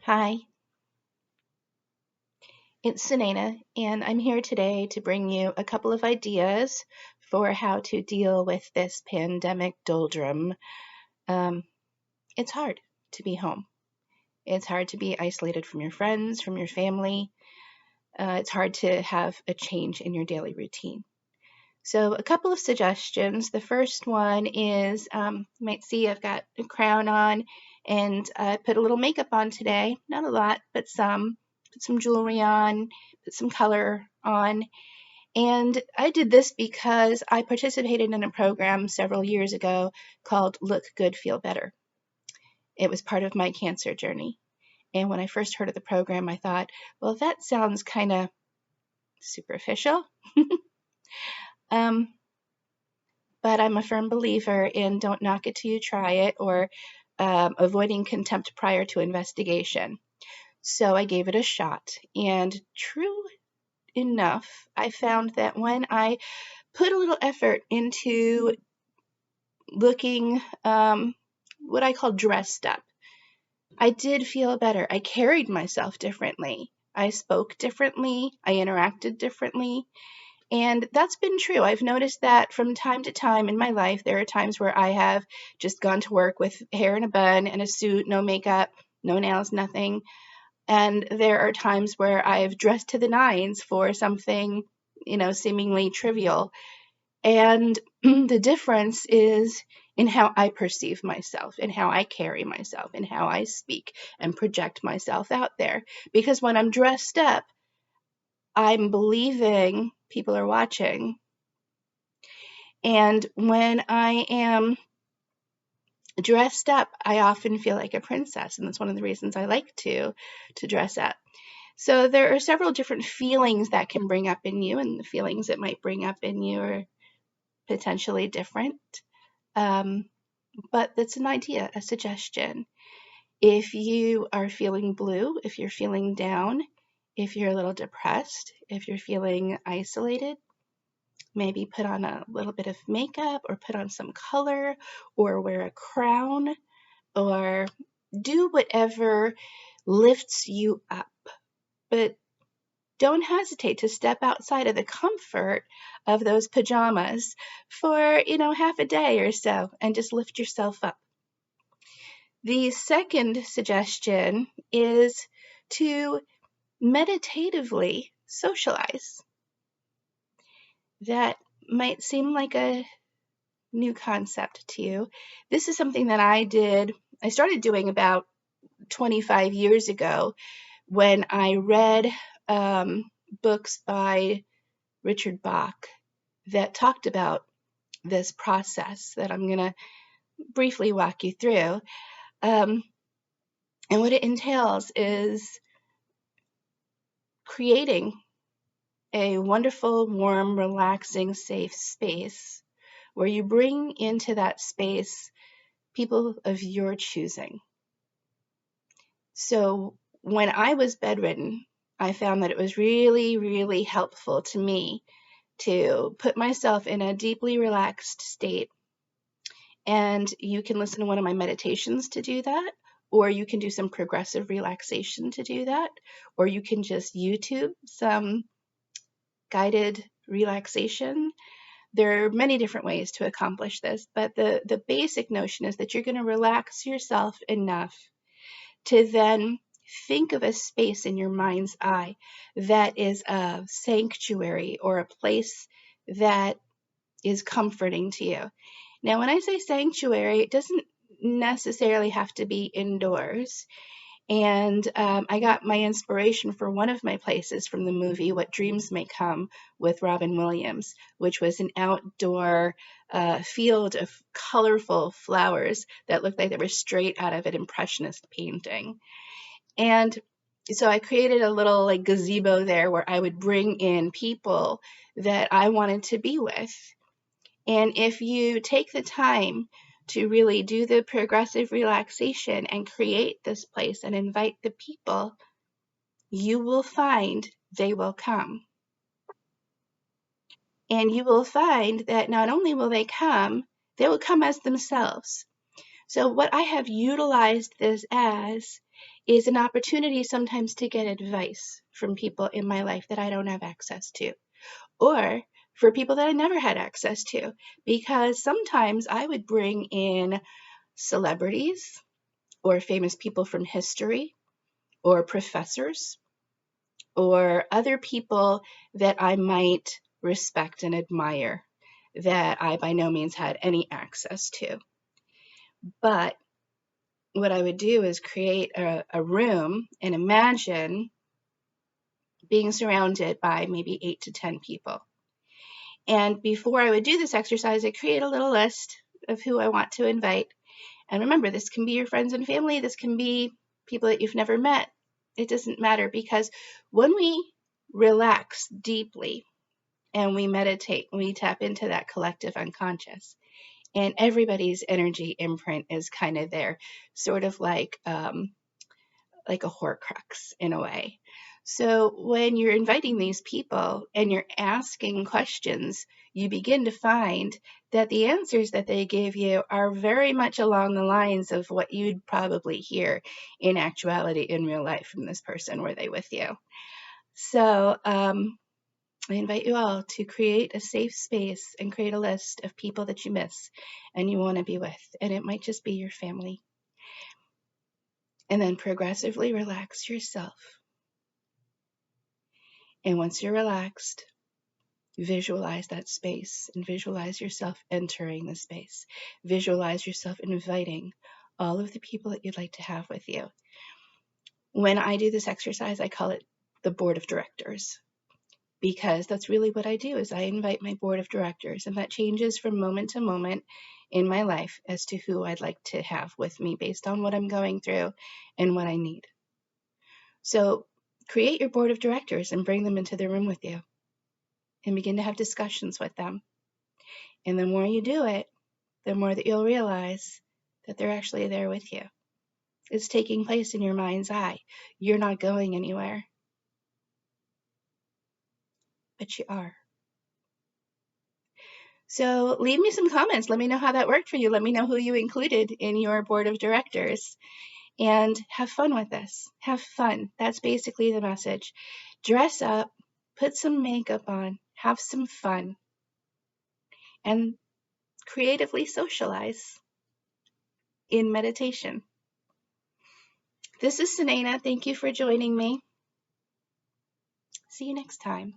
Hi, it's Sunena, and I'm here today to bring you a couple of ideas for how to deal with this pandemic doldrum. Um, it's hard to be home. It's hard to be isolated from your friends, from your family. It's hard to have a change in your daily routine. So, a couple of suggestions. The first one is you might see I've got a crown on and I put a little makeup on today. Not a lot, but some. Put some jewelry on, put some color on. And I did this because I participated in a program several years ago called Look Good, Feel Better. It was part of my cancer journey. And when I first heard of the program, I thought, well, that sounds kind of superficial. um, but I'm a firm believer in don't knock it till you try it, or avoiding contempt prior to investigation. So I gave it a shot. And true enough, I found that when I put a little effort into looking what I call dressed up, I did feel better. I carried myself differently. I spoke differently. I interacted differently. And that's been true. I've noticed that from time to time in my life, there are times where I have just gone to work with hair in a bun and a suit, no makeup, no nails, nothing. And there are times where I've dressed to the nines for something, seemingly trivial. And the difference is in how I perceive myself, and how I carry myself, and how I speak and project myself out there. Because when I'm dressed up, I'm believing people are watching. And when I am dressed up, I often feel like a princess, and that's one of the reasons I like to dress up. So there are several different feelings that can bring up in you, and the feelings it might bring up in you are potentially different. Um, but that's an idea, a suggestion. If you are feeling blue, if you're feeling down, if you're a little depressed, if you're feeling isolated, maybe put on a little bit of makeup or put on some color or wear a crown or do whatever lifts you up. But don't hesitate to step outside of the comfort of those pajamas for, half a day or so and just lift yourself up. The second suggestion is to meditatively socialize. That might seem like a new concept to you. This is something that I started doing about 25 years ago when I read books by Richard Bach that talked about this process that I'm going to briefly walk you through. Um, and what it entails is creating a wonderful, warm, relaxing, safe space where you bring into that space people of your choosing. So when I was bedridden, I found that it was really, really helpful to me to put myself in a deeply relaxed state. And you can listen to one of my meditations to do that, or you can do some progressive relaxation to do that, or you can just YouTube some guided relaxation. There are many different ways to accomplish this, but the basic notion is that you're going to relax yourself enough to then think of a space in your mind's eye that is a sanctuary or a place that is comforting to you. Now, when I say sanctuary, it doesn't necessarily have to be indoors. And I got my inspiration for one of my places from the movie What Dreams May Come with Robin Williams, which was an outdoor field of colorful flowers that looked like they were straight out of an impressionist painting. And so I created a little like gazebo there where I would bring in people that I wanted to be with. And if you take the time to really do the progressive relaxation and create this place and invite the people, you will find they will come. And you will find that not only will they come as themselves. So what I have utilized this as is an opportunity sometimes to get advice from people in my life that I don't have access to, or for people that I never had access to, because sometimes I would bring in celebrities or famous people from history or professors or other people that I might respect and admire that I by no means had any access to. But what I would do is create a room and imagine being surrounded by maybe 8 to 10 people. And before I would do this exercise, I create a little list of who I want to invite. And remember, this can be your friends and family, this can be people that you've never met. It doesn't matter, because when we relax deeply and we meditate, we tap into that collective unconscious. And everybody's energy imprint is kind of there, sort of like a Horcrux in a way. So when you're inviting these people and you're asking questions, you begin to find that the answers that they give you are very much along the lines of what you'd probably hear in actuality in real life from this person were they with you. So I invite you all to create a safe space and create a list of people that you miss and you want to be with. And it might just be your family. And then progressively relax yourself. And once you're relaxed, visualize that space and visualize yourself entering the space. Visualize yourself inviting all of the people that you'd like to have with you. When I do this exercise, I call it the board of directors, because that's really what I do is I invite my board of directors, and that changes from moment to moment in my life as to who I'd like to have with me based on what I'm going through and what I need. So create your board of directors and bring them into the room with you and begin to have discussions with them. And the more you do it, the more that you'll realize that they're actually there with you. It's taking place in your mind's eye. You're not going anywhere, but you are. So leave me some comments. Let me know how that worked for you. Let me know who you included in your board of directors. And have fun with this. Have fun. That's basically the message. Dress up, put some makeup on, have some fun, and creatively socialize in meditation. This is Sunaina. Thank you for joining me. See you next time.